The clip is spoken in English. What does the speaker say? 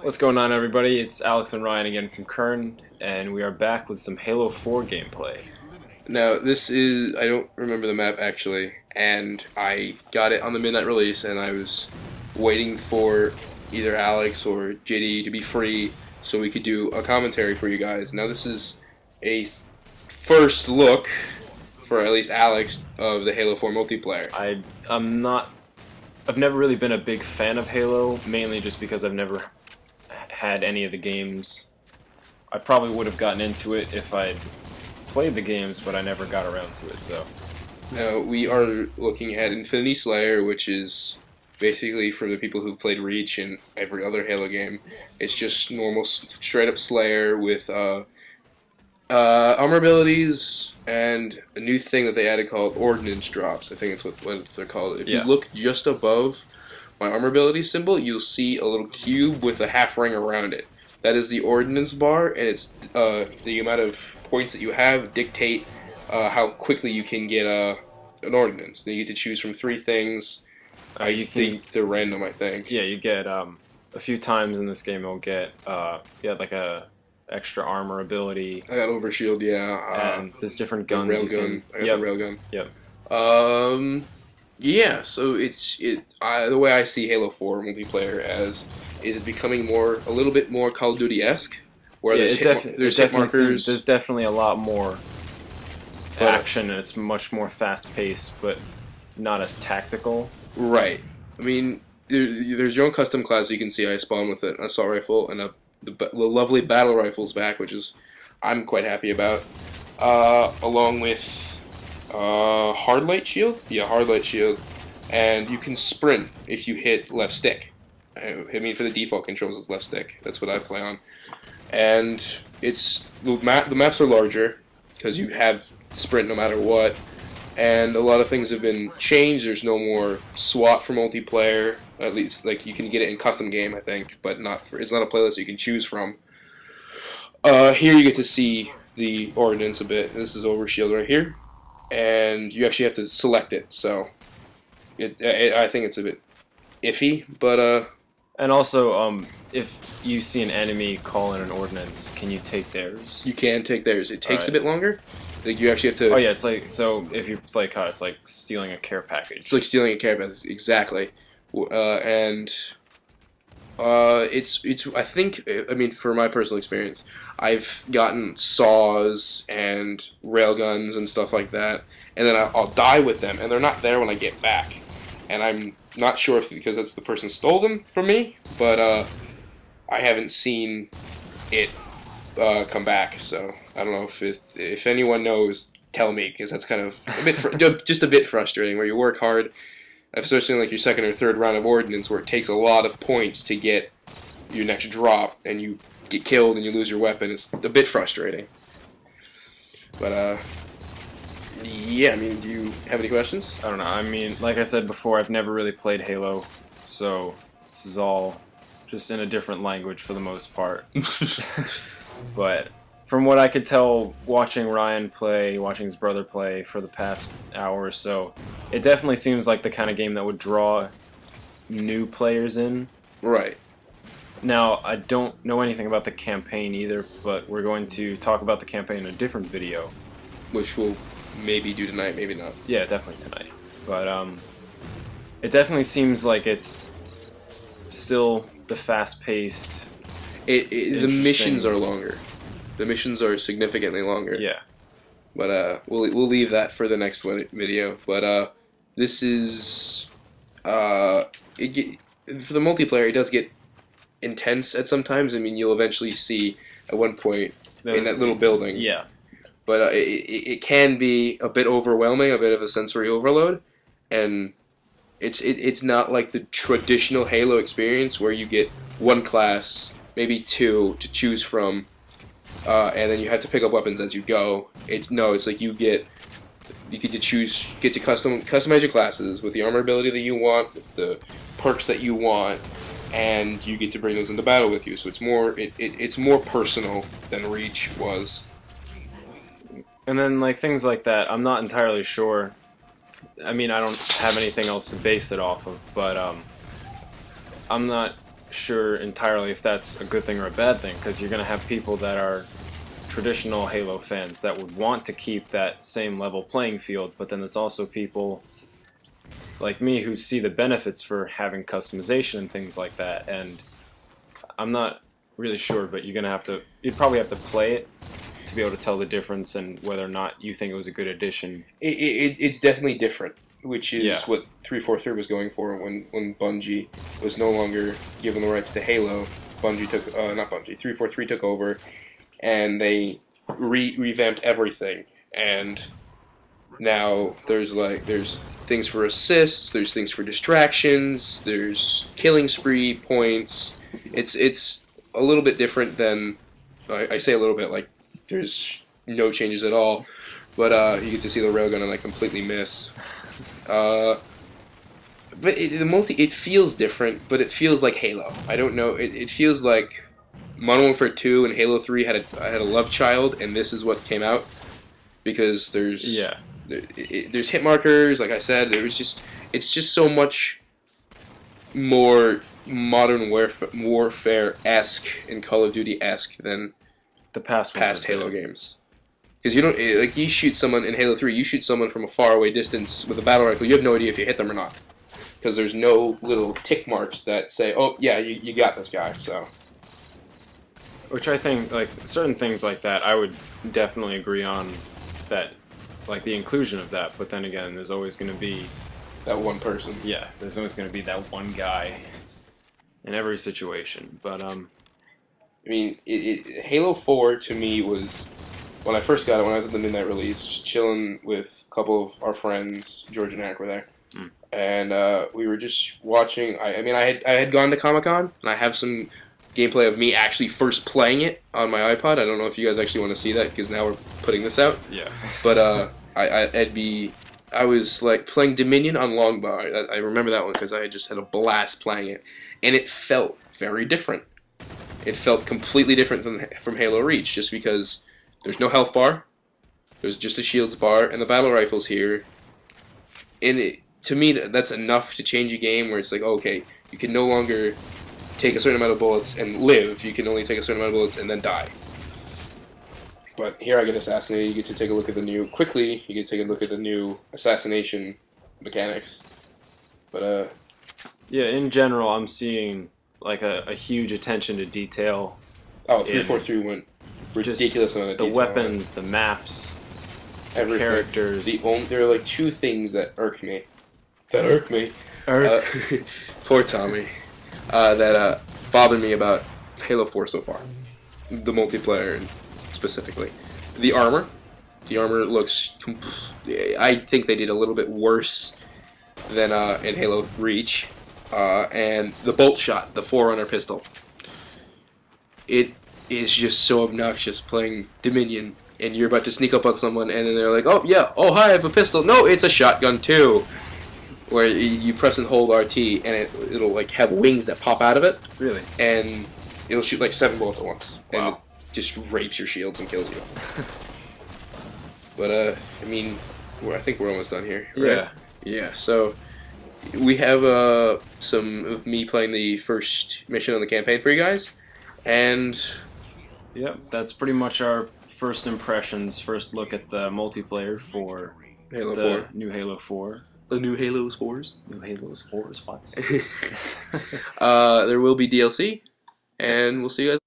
What's going on, everybody? It's Alex and Ryan again from CURN, and we are back with some Halo 4 gameplay. Now, this is, I don't remember the map actually, and I got it on the midnight release, and I was waiting for either Alex or JD to be free so we could do a commentary for you guys. Now, this is a first look, for at least Alex, of the Halo 4 multiplayer. I've never really been a big fan of Halo, mainly just because I've never had any of the games. I probably would have gotten into it if I'd played the games, but I never got around to it, so. Now, we are looking at Infinity Slayer, which is basically for the people who've played Reach and every other Halo game. It's just normal, straight-up Slayer with armor abilities and a new thing that they added called Ordnance Drops. I think it's what they're called. If you look just above my armor ability symbol, you'll see a little cube with a half ring around it. That is the Ordnance bar, and it's the amount of points that you have dictate how quickly you can get an ordnance. You get to choose from 3 things. I think they're random, I think. Yeah, you get a few times in this game you'll get like a extra armor ability. I got overshield, yeah. And there's different guns. Railgun. I got the railgun. Yep. Yeah. So the way I see Halo 4 multiplayer as is becoming a little bit more Call of Duty-esque, where there's hit markers. There's definitely a lot more action, and it's much more fast-paced, but not as tactical. Right. I mean, there's your own custom class. You can see I spawn with an assault rifle and the lovely battle rifles back, which is I'm quite happy about. Along with hard light shield, hard light shield, and you can sprint if you hit left stick. I mean, for the default controls, it's left stick. That's what I play on, and the maps are larger because you have sprint no matter what. And a lot of things have been changed. There's no more SWAT for multiplayer. At least, like, you can get it in custom game, I think, but it's not a playlist you can choose from. Here you get to see the ordnance a bit. This is overshield right here, and you actually have to select it. So, I think it's a bit iffy, but And also, if you see an enemy call in an ordnance, can you take theirs? You can take theirs. It takes a bit longer. Like, you actually have to... Oh yeah, it's like, so if you play CUD, it's like stealing a care package. It's like stealing a care package, exactly. It's I think, I mean, for my personal experience, I've gotten saws and railguns and stuff like that, and then I'll die with them, and they're not there when I get back. And I'm not sure if because that's the person stole them from me, but I haven't seen it come back, so I don't know if anyone knows, tell me, because that's kind of a bit just a bit frustrating. Where you work hard, especially in like your second or third round of ordnance, where it takes a lot of points to get your next drop, and you get killed and you lose your weapon. It's a bit frustrating. But yeah, I mean, do you have any questions? I don't know. I mean, like I said before, I've never really played Halo, so this is all just in a different language for the most part. But from what I could tell, watching Ryan play, watching his brother play for the past hour or so, it definitely seems like the kind of game that would draw new players in. Right. Now, I don't know anything about the campaign either, but we're going to talk about the campaign in a different video. Which we'll maybe do tonight, maybe not. Yeah, definitely tonight. But it definitely seems like it's still the fast-paced... The missions are longer. The missions are significantly longer. Yeah. But we'll leave that for the next video. But this is for the multiplayer. It does get intense at some times. I mean, you'll eventually see at one point in that little building. Yeah. But it can be a bit overwhelming, a bit of a sensory overload, and it's not like the traditional Halo experience where you get one class, maybe 2 to choose from, and then you have to pick up weapons as you go. It's like you get to customize your classes with the armor ability that you want, with the perks that you want, and you get to bring those into battle with you. So it's more personal than Reach was. And then, like, things like that, I'm not entirely sure. I mean, I don't have anything else to base it off of, but I'm not sure entirely if that's a good thing or a bad thing, because you're going to have people that are traditional Halo fans that would want to keep that same level playing field, but then there's also people like me who see the benefits for having customization and things like that, and I'm not really sure, but you'd probably have to play it to be able to tell the difference and whether or not you think it was a good addition. It's definitely different, which is Yeah. what 343 was going for when Bungie was no longer given the rights to Halo. Bungie took, not Bungie, 343 took over, and they revamped everything. And now there's things for assists, there's things for distractions, there's killing spree points. It's a little bit different than, I say a little bit, like there's no changes at all, but you get to see the railgun and like completely miss. But it feels different, but it feels like Halo. I don't know. It feels like Modern Warfare 2 and Halo 3 had a love child, and this is what came out, because there's there's hit markers. Like I said, it's just so much more Modern Warfare-esque and Call of Duty-esque than The past Halo games. Because you don't, like, you shoot someone in Halo 3, you shoot someone from a far away distance with a battle rifle, you have no idea if you hit them or not. Because there's no little tick marks that say, oh, yeah, you got this guy, so. Which I think, like, certain things like that, I would definitely agree on that, like, the inclusion of that, but then again, there's always going to be... That one person. Yeah, there's always going to be that one guy in every situation, but, I mean, Halo 4, to me, was... When I first got it, when I was at the midnight release, just chilling with a couple of our friends, George and Hack were there, and we were just watching. I had gone to Comic-Con, and I have some gameplay of me actually first playing it on my iPod. I don't know if you guys actually want to see that, because now we're putting this out. yeah. But I was like playing Dominion on Longbow. I remember that one because I had just had a blast playing it, and it felt very different. It felt completely different from Halo Reach, just because there's no health bar, there's just a shields bar, and the battle rifle's here. And to me, that's enough to change a game where it's like, okay, you can no longer take a certain amount of bullets and live. You can only take a certain amount of bullets and then die. But here I get assassinated. You get to take a look at the new... Quickly, you get to take a look at the new assassination mechanics. But, Yeah, in general, I'm seeing, like, a huge attention to detail. Oh, 343 went ridiculous amount of the detail. weapons, the maps, Everything. characters. There are like two things that irk me. Poor Tommy. That bothered me about Halo 4 so far. The multiplayer, specifically. The armor. The armor looks... I think they did a little bit worse than in Halo Reach. And the bolt shot, the Forerunner pistol. It is just so obnoxious playing Dominion, and you're about to sneak up on someone, and then they're like, oh yeah, oh hi, I have a pistol. No, it's a shotgun too. Where you press and hold RT, and it'll like have wings that pop out of it. Really? And it'll shoot like 7 bullets at once. Wow. And it just rapes your shields and kills you. But, I mean, I think we're almost done here, right? Yeah. Yeah, so we have some of me playing the first mission on the campaign for you guys, and... Yep, that's pretty much our first impressions, first look at the multiplayer for Halo the 4. new Halo 4. The new Halo's 4's. New Halo's 4's, what? There will be DLC, and we'll see you guys